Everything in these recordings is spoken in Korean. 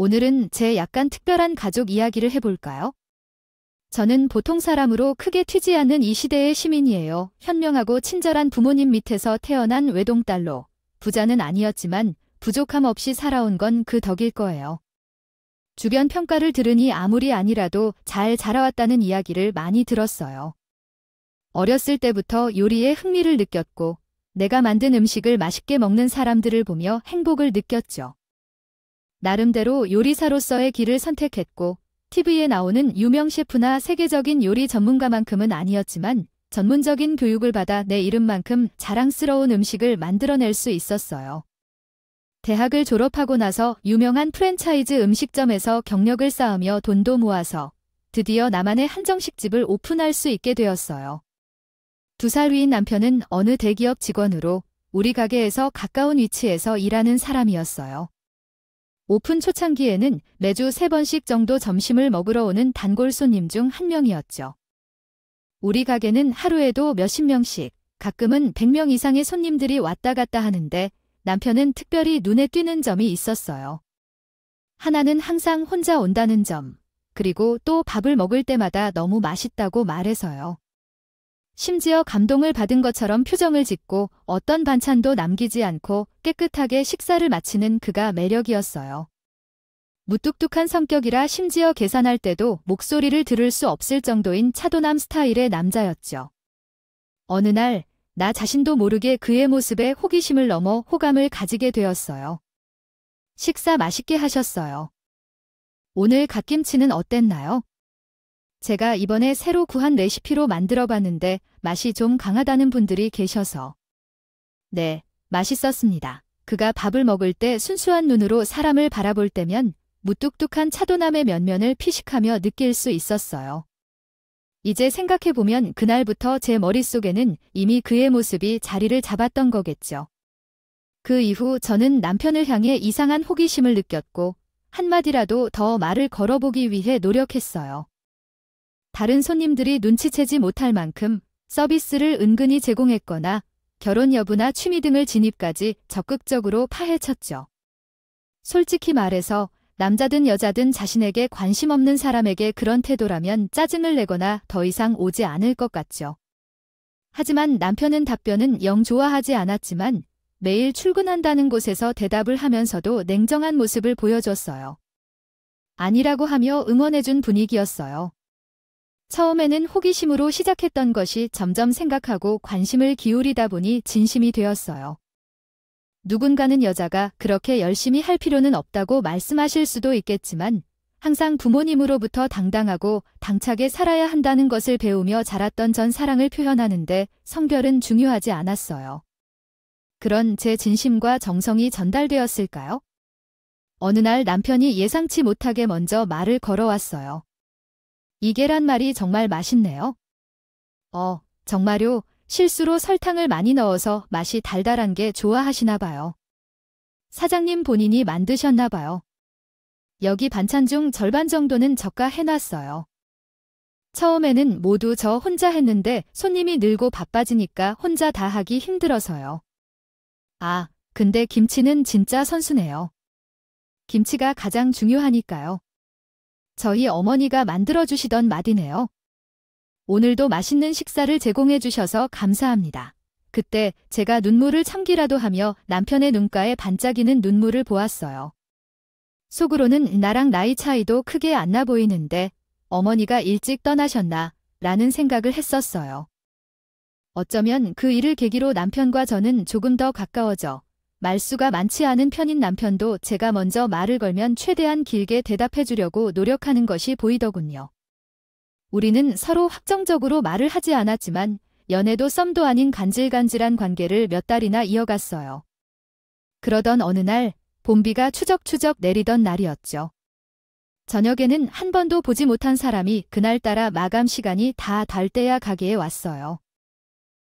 오늘은 제 약간 특별한 가족 이야기를 해볼까요? 저는 보통 사람으로 크게 튀지 않는 이 시대의 시민이에요. 현명하고 친절한 부모님 밑에서 태어난 외동딸로. 부자는 아니었지만 부족함 없이 살아온 건 그 덕일 거예요. 주변 평가를 들으니 아무리 아니라도 잘 자라왔다는 이야기를 많이 들었어요. 어렸을 때부터 요리에 흥미를 느꼈고 내가 만든 음식을 맛있게 먹는 사람들을 보며 행복을 느꼈죠. 나름대로 요리사로서의 길을 선택했고 TV에 나오는 유명 셰프나 세계적인 요리 전문가만큼은 아니었지만 전문적인 교육을 받아 내 이름만큼 자랑스러운 음식을 만들어낼 수 있었어요. 대학을 졸업하고 나서 유명한 프랜차이즈 음식점에서 경력을 쌓으며 돈도 모아서 드디어 나만의 한정식집을 오픈할 수 있게 되었어요. 2살 위인 남편은 어느 대기업 직원으로 우리 가게에서 가까운 위치에서 일하는 사람이었어요. 오픈 초창기에는 매주 3번씩 정도 점심을 먹으러 오는 단골 손님 중 한 명이었죠. 우리 가게는 하루에도 몇십 명씩, 가끔은 100명 이상의 손님들이 왔다 갔다 하는데 남편은 특별히 눈에 띄는 점이 있었어요. 하나는 항상 혼자 온다는 점, 그리고 또 밥을 먹을 때마다 너무 맛있다고 말해서요. 심지어 감동을 받은 것처럼 표정을 짓고 어떤 반찬도 남기지 않고 깨끗하게 식사를 마치는 그가 매력이었어요. 무뚝뚝한 성격이라 심지어 계산할 때도 목소리를 들을 수 없을 정도인 차도남 스타일의 남자였죠. 어느 날 나 자신도 모르게 그의 모습에 호기심을 넘어 호감을 가지게 되었어요. 식사 맛있게 하셨어요. 오늘 갓김치는 어땠나요? 제가 이번에 새로 구한 레시피로 만들어봤는데 맛이 좀 강하다는 분들이 계셔서. 네, 맛있었습니다. 그가 밥을 먹을 때 순수한 눈으로 사람을 바라볼 때면 무뚝뚝한 차도남의 면면을 피식하며 느낄 수 있었어요. 이제 생각해보면 그날부터 제 머릿속에는 이미 그의 모습이 자리를 잡았던 거겠죠. 그 이후 저는 남편을 향해 이상한 호기심을 느꼈고 한마디라도 더 말을 걸어보기 위해 노력했어요. 다른 손님들이 눈치채지 못할 만큼 서비스를 은근히 제공했거나 결혼 여부나 취미 등을 진입까지 적극적으로 파헤쳤죠. 솔직히 말해서 남자든 여자든 자신에게 관심 없는 사람에게 그런 태도라면 짜증을 내거나 더 이상 오지 않을 것 같죠. 하지만 남편은 답변은 영 좋아하지 않았지만 매일 출근한다는 곳에서 대답을 하면서도 냉정한 모습을 보여줬어요. 아니라고 하며 응원해준 분위기였어요. 처음에는 호기심으로 시작했던 것이 점점 생각하고 관심을 기울이다 보니 진심이 되었어요. 누군가는 여자가 그렇게 열심히 할 필요는 없다고 말씀하실 수도 있겠지만 항상 부모님으로부터 당당하고 당차게 살아야 한다는 것을 배우며 자랐던 전 사랑을 표현하는데 성별은 중요하지 않았어요. 그런 제 진심과 정성이 전달되었을까요? 어느 날 남편이 예상치 못하게 먼저 말을 걸어왔어요. 이 계란말이 정말 맛있네요. 정말요? 실수로 설탕을 많이 넣어서 맛이 달달한 게 좋아하시나 봐요. 사장님 본인이 만드셨나 봐요. 여기 반찬 중 절반 정도는 저가 해놨어요. 처음에는 모두 저 혼자 했는데 손님이 늘고 바빠지니까 혼자 다 하기 힘들어서요. 아, 근데 김치는 진짜 선수네요. 김치가 가장 중요하니까요. 저희 어머니가 만들어주시던 맛이네요. 오늘도 맛있는 식사를 제공해 주셔서 감사합니다. 그때 제가 눈물을 참기라도 하며 남편의 눈가에 반짝이는 눈물을 보았어요. 속으로는 나랑 나이 차이도 크게 안 나 보이는데 어머니가 일찍 떠나셨나 라는 생각을 했었어요. 어쩌면 그 일을 계기로 남편과 저는 조금 더 가까워져 말수가 많지 않은 편인 남편도 제가 먼저 말을 걸면 최대한 길게 대답해 주려고 노력하는 것이 보이더군요. 우리는 서로 확정적으로 말을 하지 않았지만 연애도 썸도 아닌 간질간질한 관계를 몇 달이나 이어갔어요. 그러던 어느 날 봄비가 추적추적 내리던 날이었죠. 저녁에는 한 번도 보지 못한 사람이 그날따라 마감 시간이 다 달 때야 가게에 왔어요.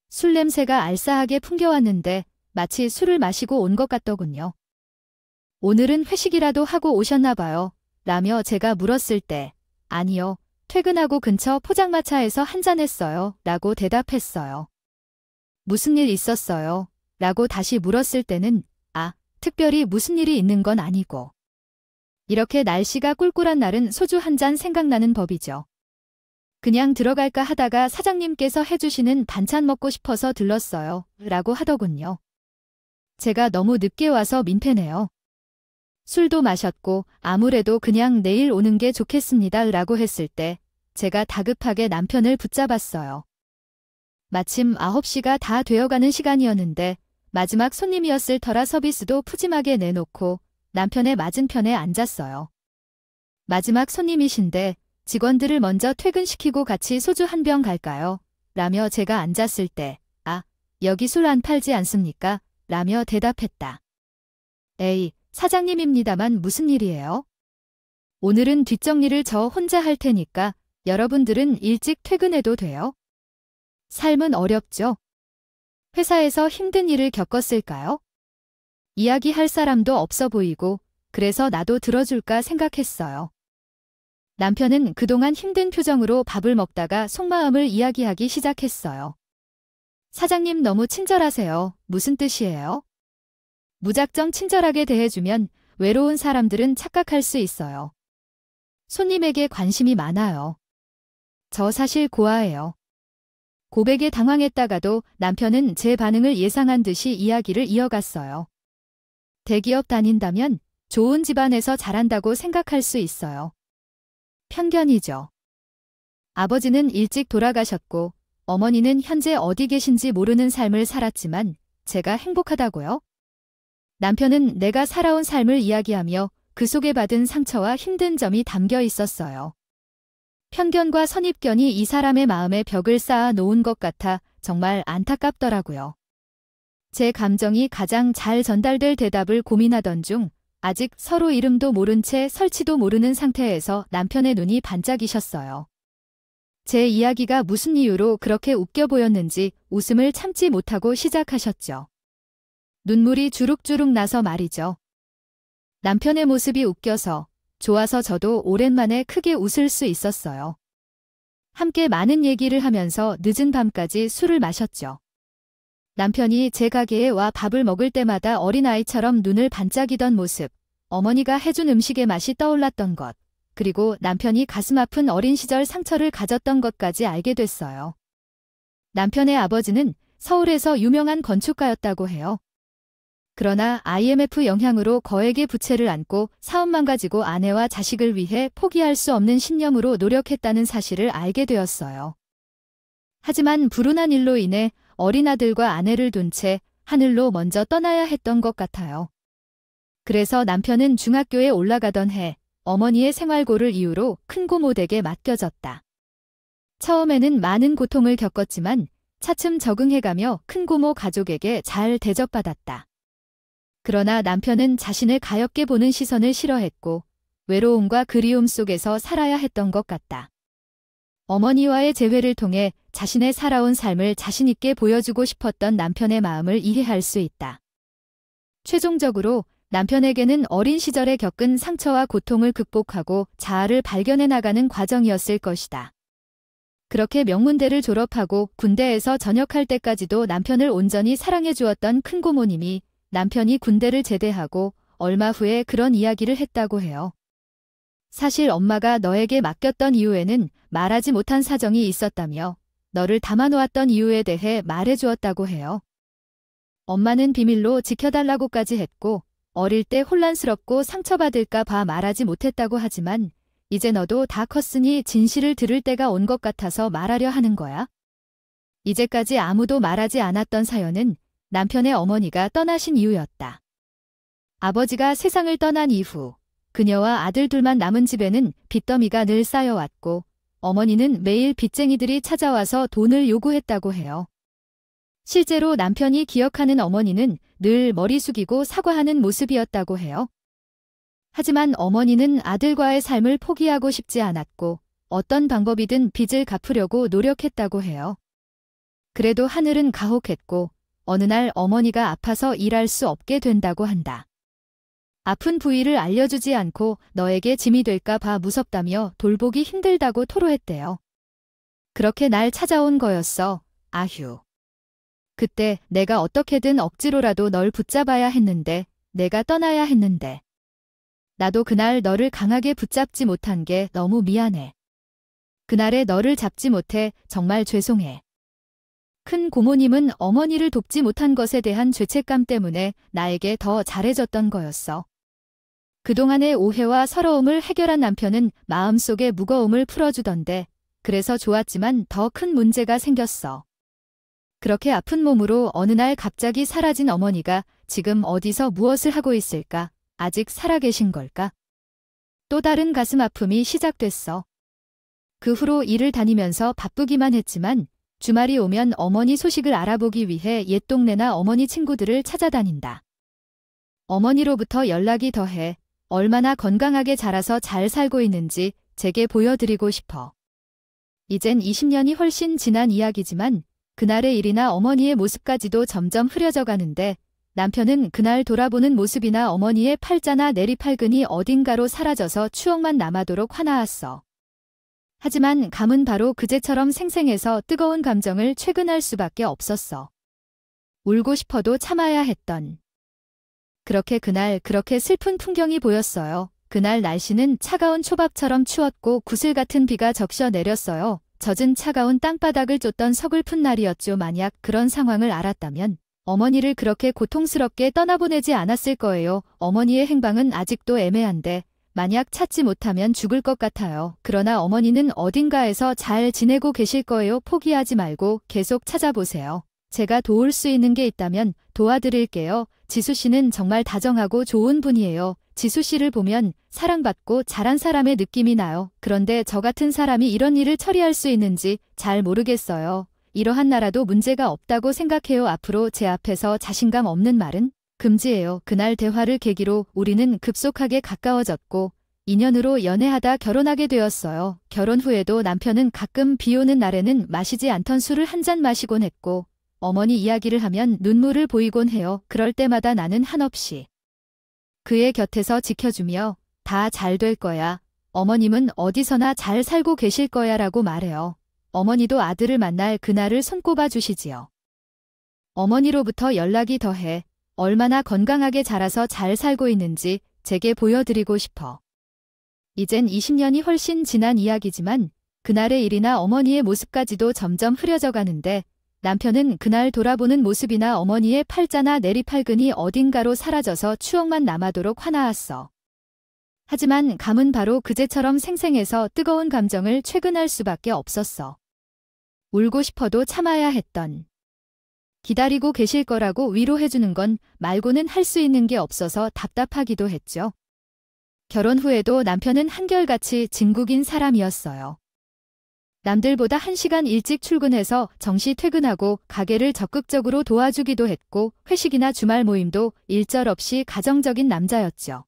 술 냄새가 알싸하게 풍겨왔는데 마치 술을 마시고 온 것 같더군요. 오늘은 회식이라도 하고 오셨나 봐요. 라며 제가 물었을 때 아니요. 퇴근하고 근처 포장마차에서 한잔했어요. 라고 대답했어요. 무슨 일 있었어요? 라고 다시 물었을 때는 특별히 무슨 일이 있는 건 아니고 이렇게 날씨가 꿀꿀한 날은 소주 한 잔 생각나는 법이죠. 그냥 들어갈까 하다가 사장님께서 해주시는 반찬 먹고 싶어서 들렀어요. 라고 하더군요. 제가 너무 늦게 와서 민폐네요. 술도 마셨고 아무래도 그냥 내일 오는 게 좋겠습니다. 라고 했을 때 제가 다급하게 남편을 붙잡았어요. 마침 9시가 다 되어가는 시간이었는데 마지막 손님이었을 터라 서비스도 푸짐하게 내놓고 남편의 맞은편에 앉았어요. 마지막 손님이신데 직원들을 먼저 퇴근시키고 같이 소주 한 병 갈까요? 라며 제가 앉았을 때 아, 여기 술 안 팔지 않습니까? 라며 대답했다. 에이, 사장님입니다만 무슨 일이에요? 오늘은 뒷정리를 저 혼자 할 테니까 여러분들은 일찍 퇴근해도 돼요? 삶은 어렵죠? 회사에서 힘든 일을 겪었을까요? 이야기할 사람도 없어 보이고 그래서 나도 들어줄까 생각했어요. 남편은 그동안 힘든 표정으로 밥을 먹다가 속마음을 이야기하기 시작했어요. 사장님 너무 친절하세요. 무슨 뜻이에요? 무작정 친절하게 대해주면 외로운 사람들은 착각할 수 있어요. 손님에게 관심이 많아요. 저 사실 고아예요. 고백에 당황했다가도 남편은 제 반응을 예상한 듯이 이야기를 이어갔어요. 대기업 다닌다면 좋은 집안에서 자란다고 생각할 수 있어요. 편견이죠. 아버지는 일찍 돌아가셨고 어머니는 현재 어디 계신지 모르는 삶을 살았지만 제가 행복하다고요? 남편은 내가 살아온 삶을 이야기하며 그 속에 받은 상처와 힘든 점이 담겨 있었어요. 편견과 선입견이 이 사람의 마음에 벽을 쌓아 놓은 것 같아 정말 안타깝더라고요. 제 감정이 가장 잘 전달될 대답을 고민하던 중 아직 서로 이름도 모른 채 설치도 모르는 상태에서 남편의 눈이 반짝이셨어요. 제 이야기가 무슨 이유로 그렇게 웃겨 보였는지 웃음을 참지 못하고 시작하셨죠. 눈물이 주룩주룩 나서 말이죠. 남편의 모습이 웃겨서 좋아서 저도 오랜만에 크게 웃을 수 있었어요. 함께 많은 얘기를 하면서 늦은 밤까지 술을 마셨죠. 남편이 제 가게에 와 밥을 먹을 때마다 어린아이처럼 눈을 반짝이던 모습, 어머니가 해준 음식의 맛이 떠올랐던 것, 그리고 남편이 가슴 아픈 어린 시절 상처를 가졌던 것까지 알게 됐어요. 남편의 아버지는 서울에서 유명한 건축가였다고 해요. 그러나 IMF 영향으로 거액의 부채를 안고 사업만 가지고 아내와 자식을 위해 포기할 수 없는 신념으로 노력했다는 사실을 알게 되었어요. 하지만 불운한 일로 인해 어린 아들과 아내를 둔 채 하늘로 먼저 떠나야 했던 것 같아요. 그래서 남편은 중학교에 올라가던 해 어머니의 생활고를 이유로 큰 고모댁에 맡겨졌다. 처음에는 많은 고통을 겪었지만 차츰 적응해가며 큰 고모 가족에게 잘 대접받았다. 그러나 남편은 자신을 가엾게 보는 시선을 싫어했고 외로움과 그리움 속에서 살아야 했던 것 같다. 어머니와의 재회를 통해 자신의 살아온 삶을 자신있게 보여주고 싶었던 남편의 마음을 이해할 수 있다. 최종적으로 남편에게는 어린 시절에 겪은 상처와 고통을 극복하고 자아를 발견해 나가는 과정이었을 것이다. 그렇게 명문대를 졸업하고 군대에서 전역할 때까지도 남편을 온전히 사랑해 주었던 큰고모님이 남편이 군대를 제대하고 얼마 후에 그런 이야기를 했다고 해요. 사실 엄마가 너에게 맡겼던 이유에는 말하지 못한 사정이 있었다며 너를 담아놓았던 이유에 대해 말해주었다고 해요. 엄마는 비밀로 지켜달라고까지 했고 어릴 때 혼란스럽고 상처받을까 봐 말하지 못했다고 하지만 이제 너도 다 컸으니 진실을 들을 때가 온 것 같아서 말하려 하는 거야. 이제까지 아무도 말하지 않았던 사연은 남편의 어머니가 떠나신 이유였다. 아버지가 세상을 떠난 이후 그녀와 아들 둘만 남은 집에는 빚더미가 늘 쌓여왔고 어머니는 매일 빚쟁이들이 찾아와서 돈을 요구했다고 해요. 실제로 남편이 기억하는 어머니는 늘 머리 숙이고 사과하는 모습이었다고 해요. 하지만 어머니는 아들과의 삶을 포기하고 싶지 않았고 어떤 방법이든 빚을 갚으려고 노력했다고 해요. 그래도 하늘은 가혹했고 어느 날 어머니가 아파서 일할 수 없게 된다고 한다. 아픈 부위를 알려주지 않고 너에게 짐이 될까 봐 무섭다며 돌보기 힘들다고 토로했대요. 그렇게 날 찾아온 거였어, 아휴. 그때 내가 어떻게든 억지로라도 널 붙잡아야 했는데, 내가 떠나야 했는데. 나도 그날 너를 강하게 붙잡지 못한 게 너무 미안해. 그날에 너를 잡지 못해 정말 죄송해. 큰 고모님은 어머니를 돕지 못한 것에 대한 죄책감 때문에 나에게 더 잘해줬던 거였어. 그동안의 오해와 서러움을 해결한 남편은 마음속의 무거움을 풀어주던데 그래서 좋았지만 더 큰 문제가 생겼어. 그렇게 아픈 몸으로 어느 날 갑자기 사라진 어머니가 지금 어디서 무엇을 하고 있을까? 아직 살아계신 걸까? 또 다른 가슴 아픔이 시작됐어. 그 후로 일을 다니면서 바쁘기만 했지만 주말이 오면 어머니 소식을 알아보기 위해 옛 동네나 어머니 친구들을 찾아다닌다. 어머니로부터 연락이 더해 얼마나 건강하게 자라서 잘 살고 있는지 제게 보여드리고 싶어. 이젠 20년이 훨씬 지난 이야기지만 그날의 일이나 어머니의 모습까지도 점점 흐려져 가는데 남편은 그날 돌아보는 모습이나 어머니의 팔자나 내리팔근이 어딘가로 사라져서 추억만 남아도록 화나왔어. 하지만 감은 바로 그제처럼 생생해서 뜨거운 감정을 최근할 수밖에 없었어. 울고 싶어도 참아야 했던. 그렇게 그날 그렇게 슬픈 풍경이 보였어요. 그날 날씨는 차가운 초밥처럼 추웠고 구슬 같은 비가 적셔 내렸어요. 젖은 차가운 땅바닥을 쫓던 서글픈 날이었죠. 만약 그런 상황을 알았다면 어머니를 그렇게 고통스럽게 떠나보내지 않았을 거예요. 어머니의 행방은 아직도 애매한데 만약 찾지 못하면 죽을 것 같아요. 그러나 어머니는 어딘가에서 잘 지내고 계실 거예요. 포기하지 말고 계속 찾아보세요. 제가 도울 수 있는 게 있다면 도와드릴게요. 지수 씨는 정말 다정하고 좋은 분이에요. 지수 씨를 보면 사랑받고 잘한 사람의 느낌이 나요. 그런데 저 같은 사람이 이런 일을 처리할 수 있는지 잘 모르겠어요. 이러한 나라도 문제가 없다고 생각해요. 앞으로 제 앞에서 자신감 없는 말은 금지예요. 그날 대화를 계기로 우리는 급속하게 가까워졌고 2년으로 연애하다 결혼하게 되었어요. 결혼 후에도 남편은 가끔 비 오는 날에는 마시지 않던 술을 한 잔 마시곤 했고 어머니 이야기를 하면 눈물을 보이곤 해요. 그럴 때마다 나는 한없이 그의 곁에서 지켜주며 다 잘 될 거야. 어머님은 어디서나 잘 살고 계실 거야 라고 말해요. 어머니도 아들을 만날 그날을 손꼽아 주시지요. 어머니로부터 연락이 더해 얼마나 건강하게 자라서 잘 살고 있는지 제게 보여드리고 싶어. 이젠 20년이 훨씬 지난 이야기지만 그날의 일이나 어머니의 모습까지도 점점 흐려져 가는데 남편은 그날 돌아보는 모습이나 어머니의 팔자나 내리팔근이 어딘가로 사라져서 추억만 남아도록 화나왔어. 하지만 감은 바로 그제처럼 생생해서 뜨거운 감정을 최근할 수밖에 없었어. 울고 싶어도 참아야 했던. 기다리고 계실 거라고 위로해주는 건 말고는 할 수 있는 게 없어서 답답하기도 했죠. 결혼 후에도 남편은 한결같이 진국인 사람이었어요. 남들보다 1시간 일찍 출근해서 정시 퇴근하고 가게를 적극적으로 도와주기도 했고 회식이나 주말 모임도 일절 없이 가정적인 남자였죠.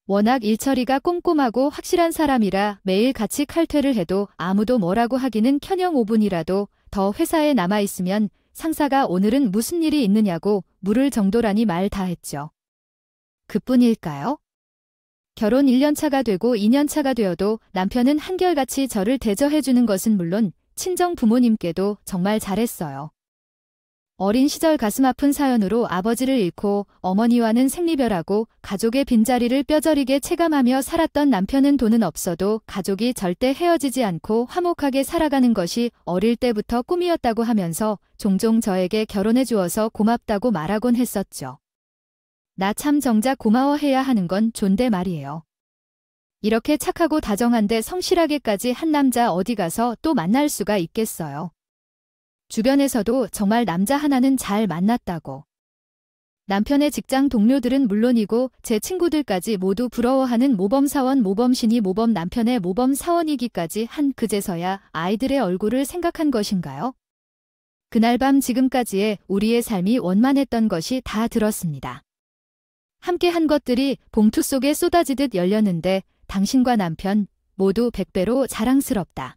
워낙 일처리가 꼼꼼하고 확실한 사람이라 매일 같이 칼퇴를 해도 아무도 뭐라고 하기는 켜녕 5분이라도 더 회사에 남아있으면 상사가 오늘은 무슨 일이 있느냐고 물을 정도라니 말 다 했죠. 그뿐일까요? 결혼 1년차가 되고 2년차가 되어도 남편은 한결같이 저를 대접해주는 것은 물론 친정 부모님께도 정말 잘했어요. 어린 시절 가슴 아픈 사연으로 아버지를 잃고 어머니와는 생리별하고 가족의 빈자리를 뼈저리게 체감하며 살았던 남편은 돈은 없어도 가족이 절대 헤어지지 않고 화목하게 살아가는 것이 어릴 때부터 꿈이었다고 하면서 종종 저에게 결혼해 주어서 고맙다고 말하곤 했었죠. 나 참 정작 고마워해야 하는 건 존댓말이에요. 이렇게 착하고 다정한데 성실하게까지 한 남자 어디 가서 또 만날 수가 있겠어요. 주변에서도 정말 남자 하나는 잘 만났다고. 남편의 직장 동료들은 물론이고 제 친구들까지 모두 부러워하는 모범사원 모범신이 모범 남편의 모범사원이기까지 한 그제서야 아이들의 얼굴을 생각한 것인가요? 그날 밤 지금까지의 우리의 삶이 원만했던 것이 다 들었습니다. 함께 한 것들이 봉투 속에 쏟아지듯 열렸는데 당신과 남편 모두 100배로 자랑스럽다.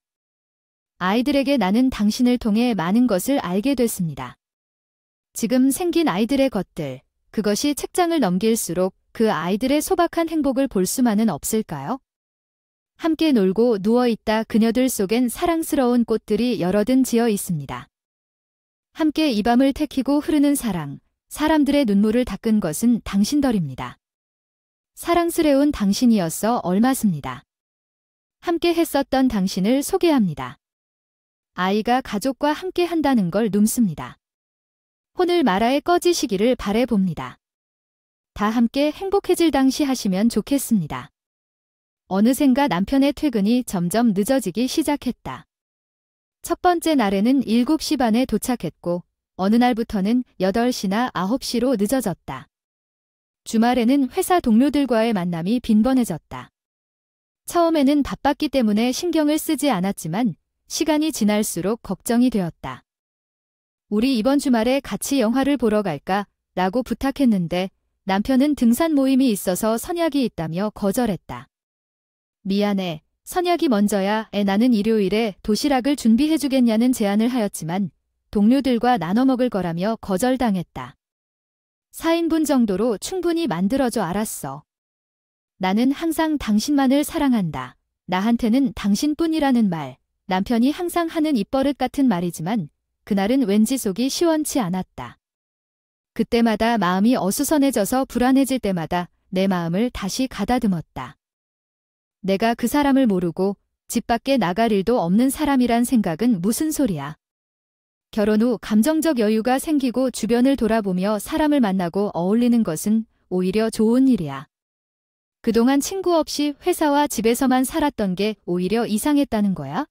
아이들에게 나는 당신을 통해 많은 것을 알게 됐습니다. 지금 생긴 아이들의 것들, 그것이 책장을 넘길수록 그 아이들의 소박한 행복을 볼 수만은 없을까요? 함께 놀고 누워있다 그녀들 속엔 사랑스러운 꽃들이 여럿은 지어 있습니다. 함께 이 밤을 태키고 흐르는 사랑, 사람들의 눈물을 닦은 것은 당신들입니다. 사랑스러운 당신이었어 얼마습니다. 함께 했었던 당신을 소개합니다. 아이가 가족과 함께 한다는 걸 눔습니다. 혼을 말아에 꺼지시기를 바래봅니다. 다 함께 행복해질 당시 하시면 좋겠습니다. 어느샌가 남편의 퇴근이 점점 늦어지기 시작했다. 첫 번째 날에는 7시 반에 도착했고 어느 날부터는 8시나 9시로 늦어졌다. 주말에는 회사 동료들과의 만남이 빈번해졌다. 처음에는 바빴기 때문에 신경을 쓰지 않았지만 시간이 지날수록 걱정이 되었다. 우리 이번 주말에 같이 영화를 보러 갈까? 라고 부탁했는데 남편은 등산 모임이 있어서 선약이 있다며 거절했다. 미안해. 선약이 먼저야. 나는 일요일에 도시락을 준비해주겠냐는 제안을 하였지만 동료들과 나눠 먹을 거라며 거절당했다. 4인분 정도로 충분히 만들어줘. 알았어. 나는 항상 당신만을 사랑한다. 나한테는 당신뿐이라는 말. 남편이 항상 하는 입버릇 같은 말이지만 그날은 왠지 속이 시원치 않았다. 그때마다 마음이 어수선해져서 불안해질 때마다 내 마음을 다시 가다듬었다. 내가 그 사람을 모르고 집 밖에 나갈 일도 없는 사람이란 생각은 무슨 소리야. 결혼 후 감정적 여유가 생기고 주변을 돌아보며 사람을 만나고 어울리는 것은 오히려 좋은 일이야. 그동안 친구 없이 회사와 집에서만 살았던 게 오히려 이상했다는 거야?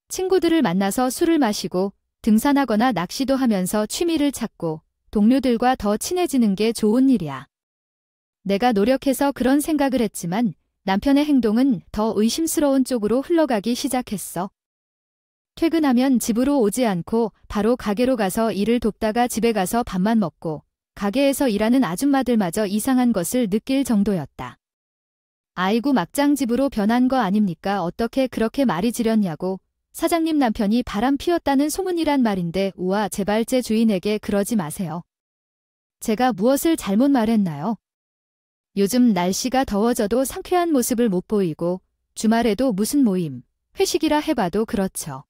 친구들을 만나서 술을 마시고 등산하거나 낚시도 하면서 취미를 찾고 동료들과 더 친해지는 게 좋은 일이야. 내가 노력해서 그런 생각을 했지만 남편의 행동은 더 의심스러운 쪽으로 흘러가기 시작했어. 퇴근하면 집으로 오지 않고 바로 가게로 가서 일을 돕다가 집에 가서 밥만 먹고 가게에서 일하는 아줌마들마저 이상한 것을 느낄 정도였다. 아이고 막장 집으로 변한 거 아닙니까? 어떻게 그렇게 말이 지렸냐고. 사장님 남편이 바람 피웠다는 소문이란 말인데 우와 제발 제 주인에게 그러지 마세요. 제가 무엇을 잘못 말했나요? 요즘 날씨가 더워져도 상쾌한 모습을 못 보이고 주말에도 무슨 모임, 회식이라 해봐도 그렇죠.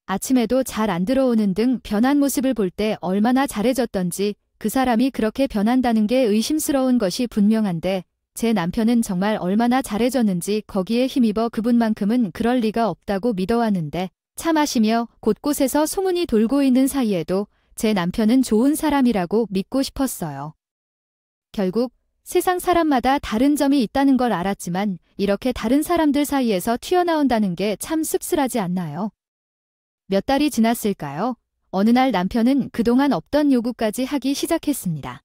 아침에도 잘 안 들어오는 등 변한 모습을 볼 때 얼마나 잘해졌던지 그 사람이 그렇게 변한다는 게 의심스러운 것이 분명한데 제 남편은 정말 얼마나 잘해졌는지 거기에 힘입어 그분만큼은 그럴 리가 없다고 믿어왔는데 참하시며 곳곳에서 소문이 돌고 있는 사이에도 제 남편은 좋은 사람이라고 믿고 싶었어요. 결국 세상 사람마다 다른 점이 있다는 걸 알았지만 이렇게 다른 사람들 사이에서 튀어나온다는 게 참 씁쓸하지 않나요? 몇 달이 지났을까요? 어느 날 남편은 그동안 없던 요구까지 하기 시작했습니다.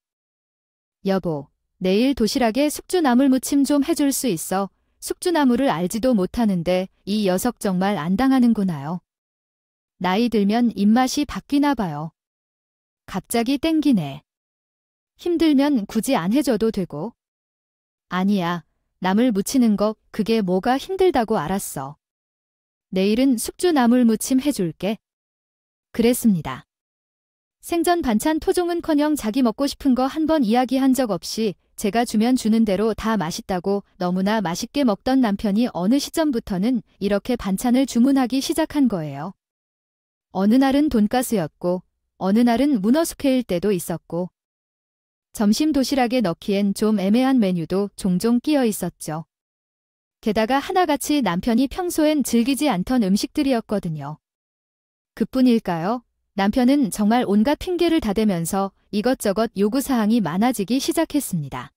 여보, 내일 도시락에 숙주나물 무침 좀 해줄 수 있어? 숙주나물을 알지도 못하는데 이 녀석 정말 안 당하는구나요. 나이 들면 입맛이 바뀌나 봐요. 갑자기 땡기네. 힘들면 굳이 안 해줘도 되고. 아니야, 나물 무치는 거 그게 뭐가 힘들다고 알았어. 내일은 숙주나물 무침 해줄게. 그랬습니다. 생전 반찬 토종은커녕 자기 먹고 싶은 거 한 번 이야기한 적 없이 제가 주면 주는 대로 다 맛있다고 너무나 맛있게 먹던 남편이 어느 시점부터는 이렇게 반찬을 주문하기 시작한 거예요. 어느 날은 돈가스였고 어느 날은 문어숙회일 때도 있었고 점심 도시락에 넣기엔 좀 애매한 메뉴도 종종 끼어 있었죠. 게다가 하나같이 남편이 평소엔 즐기지 않던 음식들이었거든요. 그뿐일까요? 남편은 정말 온갖 핑계를 다 대면서 이것저것 요구사항이 많아지기 시작했습니다.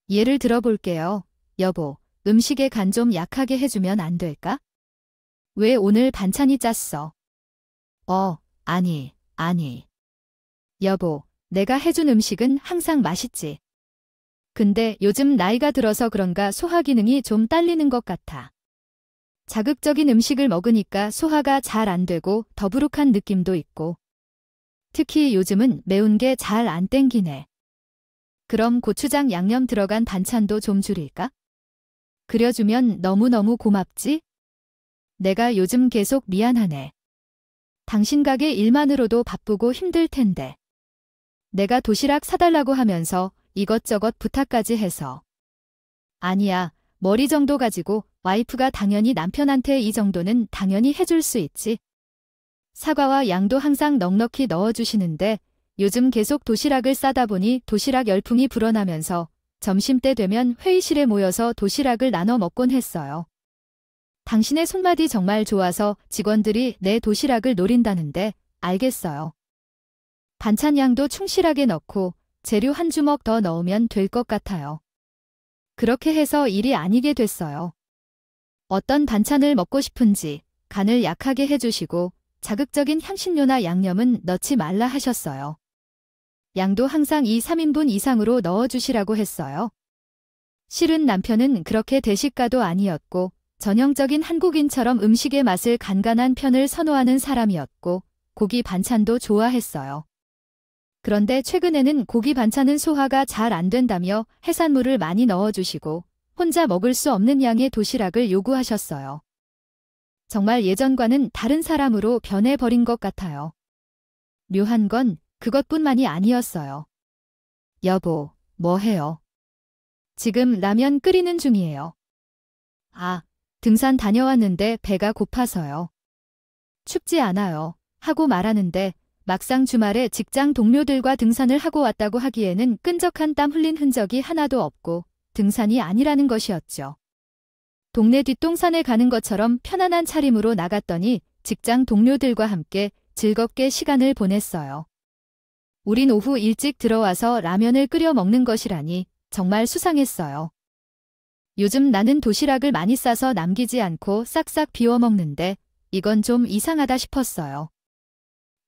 예를 들어볼게요. 여보, 음식에 간 좀 약하게 해주면 안 될까? 왜 오늘 반찬이 짰어? 아니. 여보, 내가 해준 음식은 항상 맛있지. 근데 요즘 나이가 들어서 그런가 소화 기능이 좀 딸리는 것 같아. 자극적인 음식을 먹으니까 소화가 잘 안 되고 더부룩한 느낌도 있고. 특히 요즘은 매운 게 잘 안 땡기네. 그럼 고추장 양념 들어간 반찬도 좀 줄일까? 그려주면 너무너무 고맙지? 내가 요즘 계속 미안하네. 당신 가게 일만으로도 바쁘고 힘들 텐데. 내가 도시락 사달라고 하면서 이것저것 부탁까지 해서. 아니야, 머리 정도 가지고 와이프가 당연히 남편한테 이 정도는 당연히 해줄 수 있지. 사과와 양도 항상 넉넉히 넣어주시는데 요즘 계속 도시락을 싸다 보니 도시락 열풍이 불어나면서 점심때 되면 회의실에 모여서 도시락을 나눠 먹곤 했어요. 당신의 손맛이 정말 좋아서 직원들이 내 도시락을 노린다는데 알겠어요. 반찬 양도 충실하게 넣고 재료 한 주먹 더 넣으면 될 것 같아요. 그렇게 해서 일이 아니게 됐어요. 어떤 반찬을 먹고 싶은지 간을 약하게 해주시고 자극적인 향신료나 양념은 넣지 말라 하셨어요. 양도 항상 2, 3인분 이상으로 넣어주시라고 했어요. 실은 남편은 그렇게 대식가도 아니었고 전형적인 한국인처럼 음식의 맛을 간간한 편을 선호하는 사람이었고 고기 반찬도 좋아했어요. 그런데 최근에는 고기 반찬은 소화가 잘 안 된다며 해산물을 많이 넣어주시고 혼자 먹을 수 없는 양의 도시락을 요구하셨어요. 정말 예전과는 다른 사람으로 변해버린 것 같아요. 묘한 건 그것뿐만이 아니었어요. 여보, 뭐 해요? 지금 라면 끓이는 중이에요. 아, 등산 다녀왔는데 배가 고파서요. 춥지 않아요. 하고 말하는데 막상 주말에 직장 동료들과 등산을 하고 왔다고 하기에는 끈적한 땀 흘린 흔적이 하나도 없고 등산이 아니라는 것이었죠. 동네 뒷동산에 가는 것처럼 편안한 차림으로 나갔더니 직장 동료들과 함께 즐겁게 시간을 보냈어요. 우린 오후 일찍 들어와서 라면을 끓여 먹는 것이라니 정말 수상했어요. 요즘 나는 도시락을 많이 싸서 남기지 않고 싹싹 비워 먹는데 이건 좀 이상하다 싶었어요.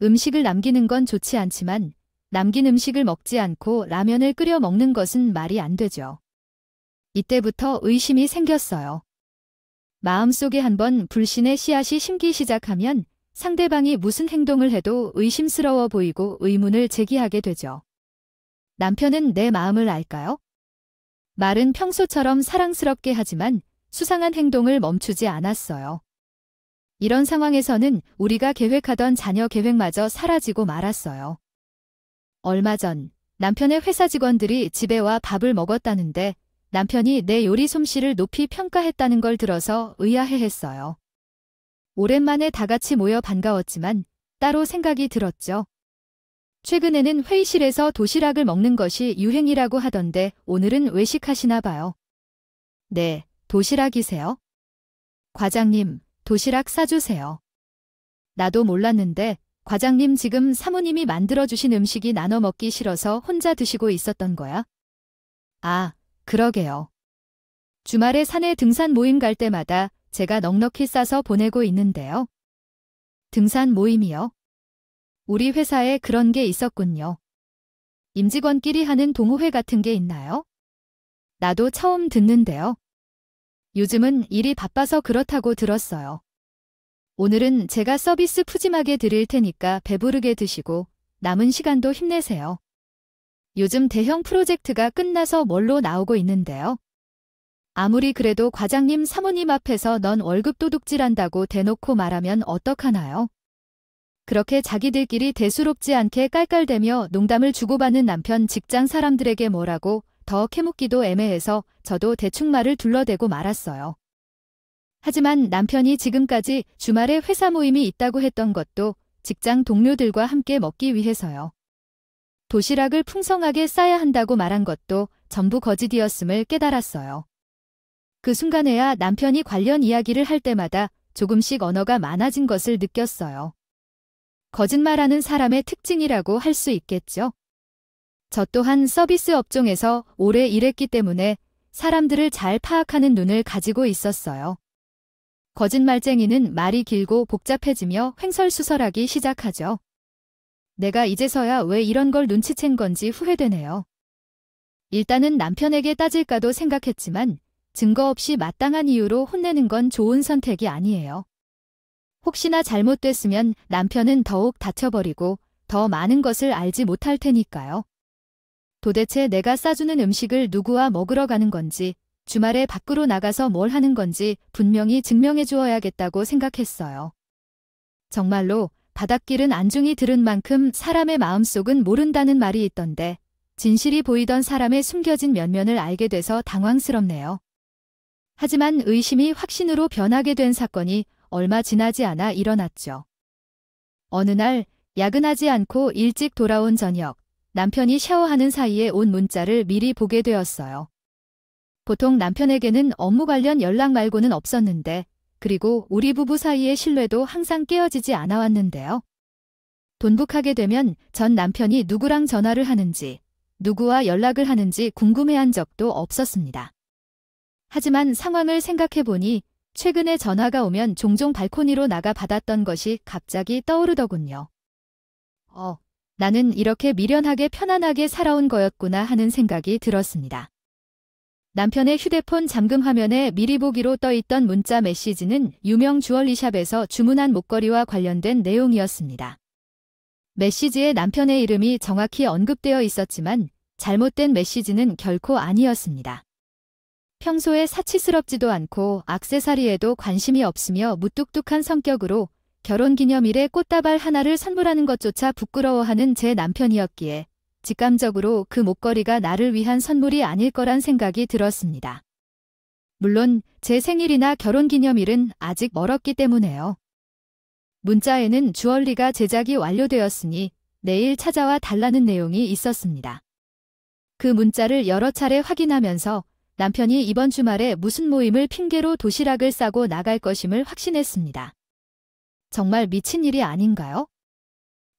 음식을 남기는 건 좋지 않지만 남긴 음식을 먹지 않고 라면을 끓여 먹는 것은 말이 안 되죠. 이때부터 의심이 생겼어요. 마음속에 한번 불신의 씨앗이 심기 시작하면 상대방이 무슨 행동을 해도 의심스러워 보이고 의문을 제기하게 되죠. 남편은 내 마음을 알까요? 말은 평소처럼 사랑스럽게 하지만 수상한 행동을 멈추지 않았어요. 이런 상황에서는 우리가 계획하던 자녀 계획마저 사라지고 말았어요. 얼마 전 남편의 회사 직원들이 집에 와 밥을 먹었다는데 남편이 내 요리 솜씨를 높이 평가했다는 걸 들어서 의아해했어요. 오랜만에 다 같이 모여 반가웠지만 따로 생각이 들었죠. 최근에는 회의실에서 도시락을 먹는 것이 유행이라고 하던데 오늘은 외식하시나 봐요. 네, 도시락이세요? 과장님, 도시락 싸주세요. 나도 몰랐는데 과장님 지금 사모님이 만들어주신 음식이 나눠 먹기 싫어서 혼자 드시고 있었던 거야? 아, 그러게요. 주말에 산에 등산 모임 갈 때마다 제가 넉넉히 싸서 보내고 있는데요. 등산 모임이요? 우리 회사에 그런 게 있었군요. 임직원끼리 하는 동호회 같은 게 있나요? 나도 처음 듣는데요. 요즘은 일이 바빠서 그렇다고 들었어요. 오늘은 제가 서비스 푸짐하게 드릴 테니까 배부르게 드시고 남은 시간도 힘내세요. 요즘 대형 프로젝트가 끝나서 뭘로 나오고 있는데요. 아무리 그래도 과장님 사모님 앞에서 넌 월급 도둑질한다고 대놓고 말하면 어떡하나요? 그렇게 자기들끼리 대수롭지 않게 깔깔대며 농담을 주고받는 남편 직장 사람들에게 뭐라고 더 캐묻기도 애매해서 저도 대충 말을 둘러대고 말았어요. 하지만 남편이 지금까지 주말에 회사 모임이 있다고 했던 것도 직장 동료들과 함께 먹기 위해서요. 도시락을 풍성하게 싸야 한다고 말한 것도 전부 거짓이었음을 깨달았어요. 그 순간에야 남편이 관련 이야기를 할 때마다 조금씩 언어가 많아진 것을 느꼈어요. 거짓말하는 사람의 특징이라고 할 수 있겠죠. 저 또한 서비스 업종에서 오래 일했기 때문에 사람들을 잘 파악하는 눈을 가지고 있었어요. 거짓말쟁이는 말이 길고 복잡해지며 횡설수설하기 시작하죠. 내가 이제서야 왜 이런 걸 눈치챈 건지 후회되네요. 일단은 남편에게 따질까도 생각했지만 증거 없이 마땅한 이유로 혼내는 건 좋은 선택이 아니에요. 혹시나 잘못됐으면 남편은 더욱 다쳐버리고 더 많은 것을 알지 못할 테니까요. 도대체 내가 싸주는 음식을 누구와 먹으러 가는 건지, 주말에 밖으로 나가서 뭘 하는 건지 분명히 증명해 주어야겠다고 생각했어요. 정말로 바닷길은 안중이 들은 만큼 사람의 마음속은 모른다는 말이 있던데 진실이 보이던 사람의 숨겨진 면면을 알게 돼서 당황스럽네요. 하지만 의심이 확신으로 변하게 된 사건이 얼마 지나지 않아 일어났죠. 어느 날 야근하지 않고 일찍 돌아온 저녁, 남편이 샤워하는 사이에 온 문자를 미리 보게 되었어요. 보통 남편에게는 업무 관련 연락 말고는 없었는데, 그리고 우리 부부 사이의 신뢰도 항상 깨어지지 않아 왔는데요. 돈북하게 되면 전 남편이 누구랑 전화를 하는지, 누구와 연락을 하는지 궁금해한 적도 없었습니다. 하지만 상황을 생각해보니 최근에 전화가 오면 종종 발코니로 나가 받았던 것이 갑자기 떠오르더군요. 나는 이렇게 미련하게 편안하게 살아온 거였구나 하는 생각이 들었습니다. 남편의 휴대폰 잠금 화면에 미리 보기로 떠있던 문자 메시지는 유명 주얼리샵에서 주문한 목걸이와 관련된 내용이었습니다. 메시지에 남편의 이름이 정확히 언급되어 있었지만 잘못된 메시지는 결코 아니었습니다. 평소에 사치스럽지도 않고 액세서리에도 관심이 없으며 무뚝뚝한 성격으로 결혼기념일에 꽃다발 하나를 선물하는 것조차 부끄러워하는 제 남편이었기에 직감적으로 그 목걸이가 나를 위한 선물이 아닐 거란 생각이 들었습니다. 물론 제 생일이나 결혼기념일은 아직 멀었기 때문에요. 문자에는 주얼리가 제작이 완료되었으니 내일 찾아와 달라는 내용이 있었습니다. 그 문자를 여러 차례 확인하면서 남편이 이번 주말에 무슨 모임을 핑계로 도시락을 싸고 나갈 것임을 확신했습니다. 정말 미친 일이 아닌가요?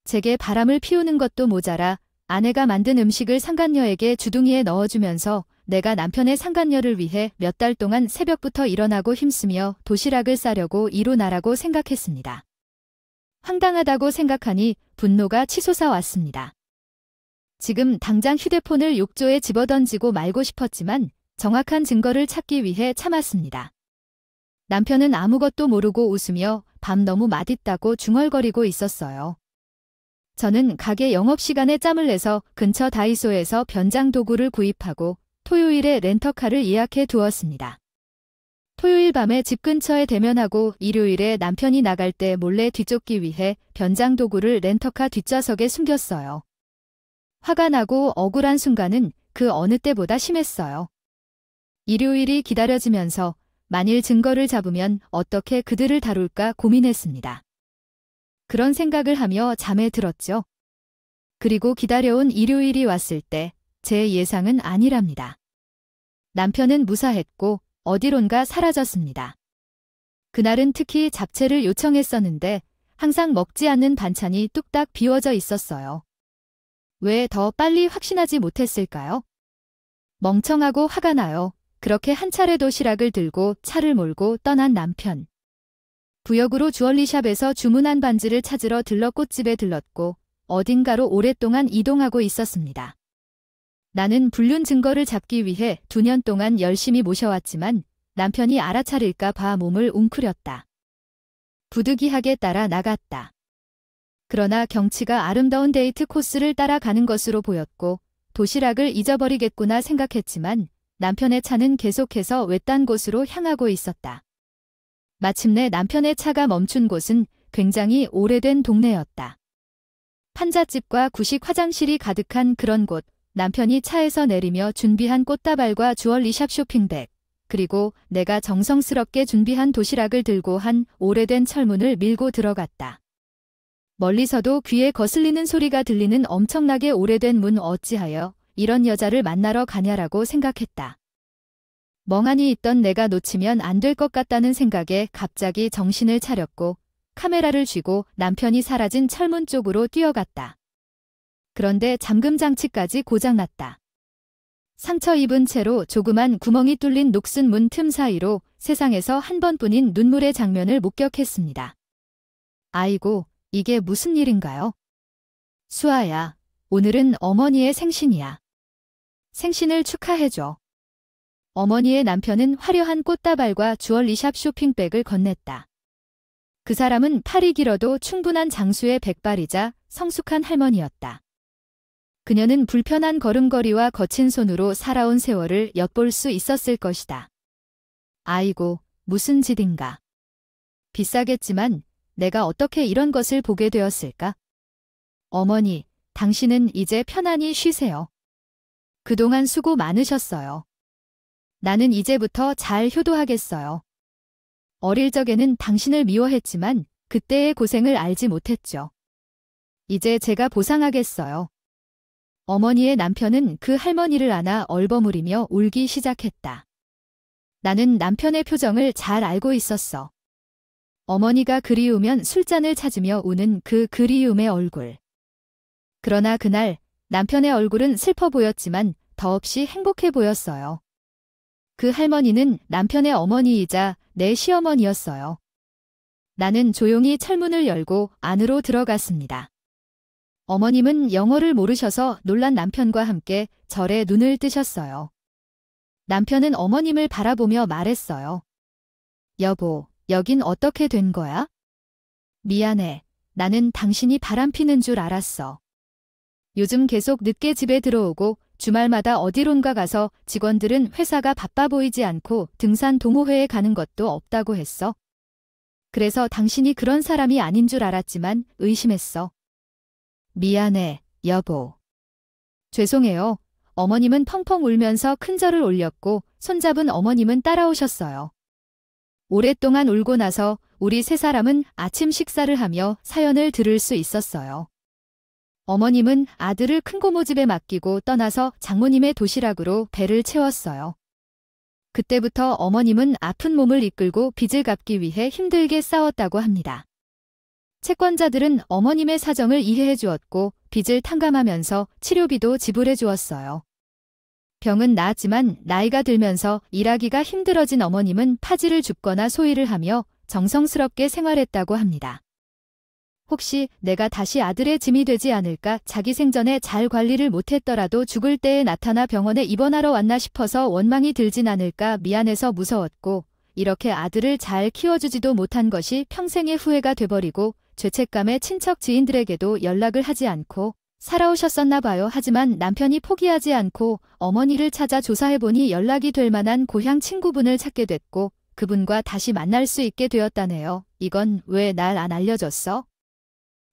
제게 바람을 피우는 것도 모자라 아내가 만든 음식을 상간녀에게 주둥이에 넣어주면서 내가 남편의 상간녀를 위해 몇 달 동안 새벽부터 일어나고 힘쓰며 도시락을 싸려고 이루 나라고 생각했습니다. 황당하다고 생각하니 분노가 치솟아 왔습니다. 지금 당장 휴대폰을 욕조에 집어던지고 말고 싶었지만 정확한 증거를 찾기 위해 참았습니다. 남편은 아무것도 모르고 웃으며 밤 너무 맛있다고 중얼거리고 있었어요. 저는 가게 영업시간에 짬을 내서 근처 다이소에서 변장 도구를 구입하고 토요일에 렌터카를 예약해 두었습니다. 토요일 밤에 집 근처에 대면하고 일요일에 남편이 나갈 때 몰래 뒤쫓기 위해 변장 도구를 렌터카 뒷좌석에 숨겼어요. 화가 나고 억울한 순간은 그 어느 때보다 심했어요. 일요일이 기다려지면서 만일 증거를 잡으면 어떻게 그들을 다룰까 고민했습니다. 그런 생각을 하며 잠에 들었죠. 그리고 기다려온 일요일이 왔을 때 제 예상은 아니랍니다. 남편은 무사했고 어디론가 사라졌습니다. 그날은 특히 잡채를 요청했었는데 항상 먹지 않는 반찬이 뚝딱 비워져 있었어요. 왜 더 빨리 확신하지 못했을까요? 멍청하고 화가 나요. 그렇게 한 차례 도시락을 들고 차를 몰고 떠난 남편. 부역으로 주얼리샵에서 주문한 반지를 찾으러 들러 꽃집에 들렀고 어딘가로 오랫동안 이동하고 있었습니다. 나는 불륜 증거를 잡기 위해 2년 동안 열심히 모셔왔지만 남편이 알아차릴까 봐 몸을 웅크렸다. 부득이하게 따라 나갔다. 그러나 경치가 아름다운 데이트 코스를 따라가는 것으로 보였고 도시락을 잊어버리겠구나 생각했지만 남편의 차는 계속해서 외딴 곳으로 향하고 있었다. 마침내 남편의 차가 멈춘 곳은 굉장히 오래된 동네였다. 판잣집과 구식 화장실이 가득한 그런 곳, 남편이 차에서 내리며 준비한 꽃다발과 주얼리샵 쇼핑백, 그리고 내가 정성스럽게 준비한 도시락을 들고 한 오래된 철문을 밀고 들어갔다. 멀리서도 귀에 거슬리는 소리가 들리는 엄청나게 오래된 문 어찌하여 이런 여자를 만나러 가냐라고 생각했다. 멍하니 있던 내가 놓치면 안 될 것 같다는 생각에 갑자기 정신을 차렸고 카메라를 쥐고 남편이 사라진 철문 쪽으로 뛰어갔다. 그런데 잠금 장치까지 고장났다. 상처 입은 채로 조그만 구멍이 뚫린 녹슨 문 틈 사이로 세상에서 한 번뿐인 눈물의 장면을 목격했습니다. 아이고, 이게 무슨 일인가요? 수아야, 오늘은 어머니의 생신이야. 생신을 축하해줘. 어머니의 남편은 화려한 꽃다발과 주얼리샵 쇼핑백을 건넸다. 그 사람은 팔이 길어도 충분한 장수의 백발이자 성숙한 할머니였다. 그녀는 불편한 걸음걸이와 거친 손으로 살아온 세월을 엿볼 수 있었을 것이다. 아이고, 무슨 짓인가. 비싸겠지만 내가 어떻게 이런 것을 보게 되었을까? 어머니, 당신은 이제 편안히 쉬세요. 그동안 수고 많으셨어요. 나는 이제부터 잘 효도하겠어요. 어릴 적에는 당신을 미워했지만 그때의 고생을 알지 못했죠. 이제 제가 보상하겠어요. 어머니의 남편은 그 할머니를 안아 얼버무리며 울기 시작했다. 나는 남편의 표정을 잘 알고 있었어. 어머니가 그리우면 술잔을 찾으며 우는 그 그리움의 얼굴. 그러나 그날 남편의 얼굴은 슬퍼 보였지만 더없이 행복해 보였어요. 그 할머니는 남편의 어머니이자 내 시어머니였어요. 나는 조용히 철문을 열고 안으로 들어갔습니다. 어머님은 영어를 모르셔서 놀란 남편과 함께 절에 눈을 뜨셨어요. 남편은 어머님을 바라보며 말했어요. 여보, 여긴 어떻게 된 거야? 미안해. 나는 당신이 바람피는 줄 알았어. 요즘 계속 늦게 집에 들어오고 주말마다 어디론가 가서 직원들은 회사가 바빠 보이지 않고 등산 동호회에 가는 것도 없다고 했어. 그래서 당신이 그런 사람이 아닌 줄 알았지만 의심했어. 미안해, 여보. 죄송해요. 어머님은 펑펑 울면서 큰절을 올렸고 손잡은 어머님은 따라오셨어요. 오랫동안 울고 나서 우리 세 사람은 아침 식사를 하며 사연을 들을 수 있었어요. 어머님은 아들을 큰 고모집에 맡기고 떠나서 장모님의 도시락으로 배를 채웠어요. 그때부터 어머님은 아픈 몸을 이끌고 빚을 갚기 위해 힘들게 싸웠다고 합니다. 채권자들은 어머님의 사정을 이해해 주었고 빚을 탕감하면서 치료비도 지불해 주었어요. 병은 나았지만 나이가 들면서 일하기가 힘들어진 어머님은 파지를 줍거나 소일을 하며 정성스럽게 생활했다고 합니다. 혹시 내가 다시 아들의 짐이 되지 않을까 자기 생전에 잘 관리를 못했더라도 죽을 때에 나타나 병원에 입원하러 왔나 싶어서 원망이 들진 않을까 미안해서 무서웠고 이렇게 아들을 잘 키워주지도 못한 것이 평생의 후회가 돼버리고 죄책감에 친척 지인들에게도 연락을 하지 않고 살아오셨었나 봐요. 하지만 남편이 포기하지 않고 어머니를 찾아 조사해보니 연락이 될 만한 고향 친구분을 찾게 됐고 그분과 다시 만날 수 있게 되었다네요. 이건 왜 날 안 알려줬어?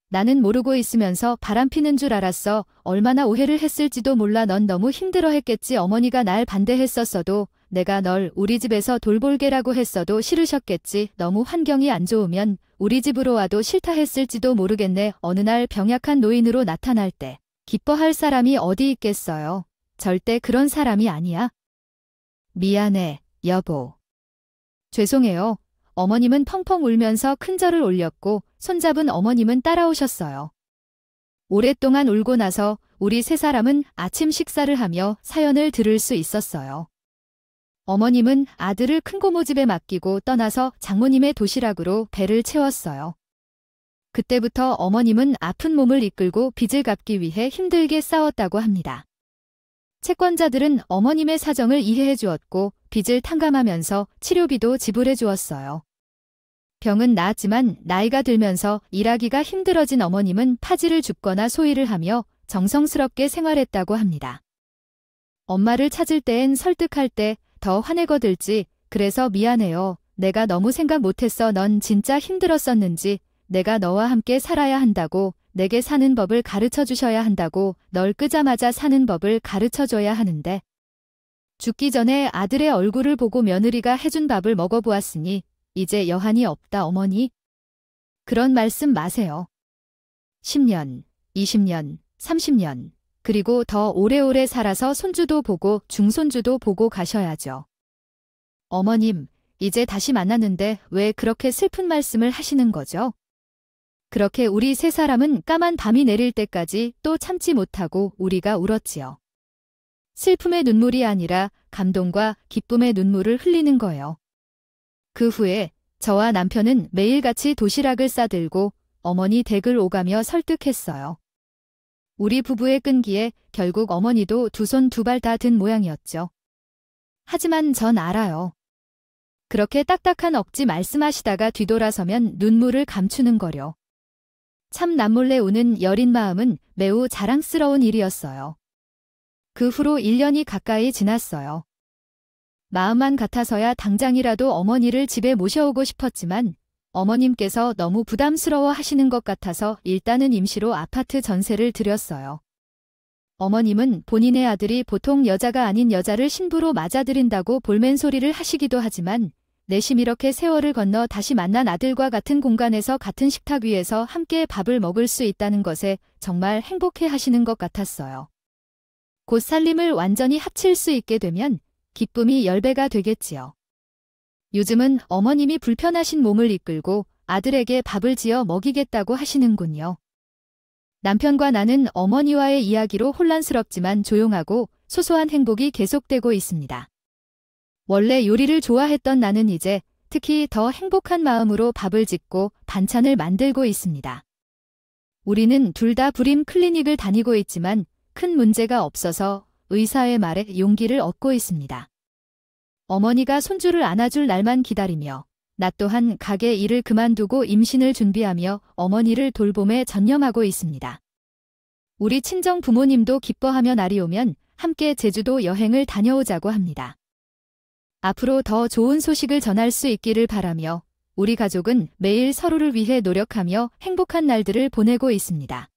나는 모르고 있으면서 바람피는 줄 알았어. 얼마나 오해를 했을지도 몰라. 넌 너무 힘들어했겠지. 어머니가 날 반대했었어도 내가 널 우리 집에서 돌볼게라고 했어도 싫으셨겠지. 너무 환경이 안 좋으면 우리 집으로 와도 싫다 했을지도 모르겠네. 어느 날 병약한 노인으로 나타날 때 기뻐할 사람이 어디 있겠어요. 절대 그런 사람이 아니야. 미안해, 여보. 죄송해요. 어머님은 펑펑 울면서 큰절을 올렸고 손잡은 어머님은 따라오셨어요. 오랫동안 울고 나서 우리 세 사람은 아침 식사를 하며 사연을 들을 수 있었어요. 어머님은 아들을 큰 고모집에 맡기고 떠나서 장모님의 도시락으로 배를 채웠어요. 그때부터 어머님은 아픈 몸을 이끌고 빚을 갚기 위해 힘들게 싸웠다고 합니다. 채권자들은 어머님의 사정을 이해해 주었고 빚을 탕감하면서 치료비도 지불해 주었어요. 병은 나았지만 나이가 들면서 일하기가 힘들어진 어머님은 파지를 줍거나 소일을 하며 정성스럽게 생활했다고 합니다. 엄마를 찾을 때엔 설득할 때 더 화내거들지. 그래서 미안해요. 내가 너무 생각 못했어. 넌 진짜 힘들었었는지. 내가 너와 함께 살아야 한다고. 내게 사는 법을 가르쳐 주셔야 한다고. 널 끄자마자 사는 법을 가르쳐 줘야 하는데. 죽기 전에 아들의 얼굴을 보고 며느리가 해준 밥을 먹어보았으니 이제 여한이 없다 어머니. 그런 말씀 마세요. 10년, 20년, 30년, 그리고 더 오래오래 살아서 손주도 보고 중손주도 보고 가셔야죠. 어머님, 이제 다시 만났는데 왜 그렇게 슬픈 말씀을 하시는 거죠? 그렇게 우리 세 사람은 까만 밤이 내릴 때까지 또 참지 못하고 우리가 울었지요. 슬픔의 눈물이 아니라 감동과 기쁨의 눈물을 흘리는 거예요. 그 후에 저와 남편은 매일같이 도시락을 싸들고 어머니 댁을 오가며 설득했어요. 우리 부부의 끈기에 결국 어머니도 두 손 두 발 다 든 모양이었죠. 하지만 전 알아요. 그렇게 딱딱한 억지 말씀하시다가 뒤돌아서면 눈물을 감추는 거려. 참 남몰래 우는 여린 마음은 매우 자랑스러운 일이었어요. 그 후로 1년이 가까이 지났어요. 마음만 같아서야 당장이라도 어머니를 집에 모셔오고 싶었지만 어머님께서 너무 부담스러워 하시는 것 같아서 일단은 임시로 아파트 전세를 드렸어요. 어머님은 본인의 아들이 보통 여자가 아닌 여자를 신부로 맞아들인다고 볼멘소리를 하시기도 하지만 내심 이렇게 세월을 건너 다시 만난 아들과 같은 공간에서 같은 식탁 위에서 함께 밥을 먹을 수 있다는 것에 정말 행복해 하시는 것 같았어요. 곧 살림을 완전히 합칠 수 있게 되면 기쁨이 10배가 되겠지요. 요즘은 어머님이 불편하신 몸을 이끌고 아들에게 밥을 지어 먹이겠다고 하시는군요. 남편과 나는 어머니와의 이야기로 혼란스럽지만 조용하고 소소한 행복이 계속되고 있습니다. 원래 요리를 좋아했던 나는 이제 특히 더 행복한 마음으로 밥을 짓고 반찬을 만들고 있습니다. 우리는 둘 다 불임 클리닉을 다니고 있지만 큰 문제가 없어서 의사의 말에 용기를 얻고 있습니다. 어머니가 손주를 안아줄 날만 기다리며 나 또한 가게 일을 그만두고 임신을 준비하며 어머니를 돌봄에 전념하고 있습니다. 우리 친정 부모님도 기뻐하며 날이 오면 함께 제주도 여행을 다녀오자고 합니다. 앞으로 더 좋은 소식을 전할 수 있기를 바라며 우리 가족은 매일 서로를 위해 노력하며 행복한 날들을 보내고 있습니다.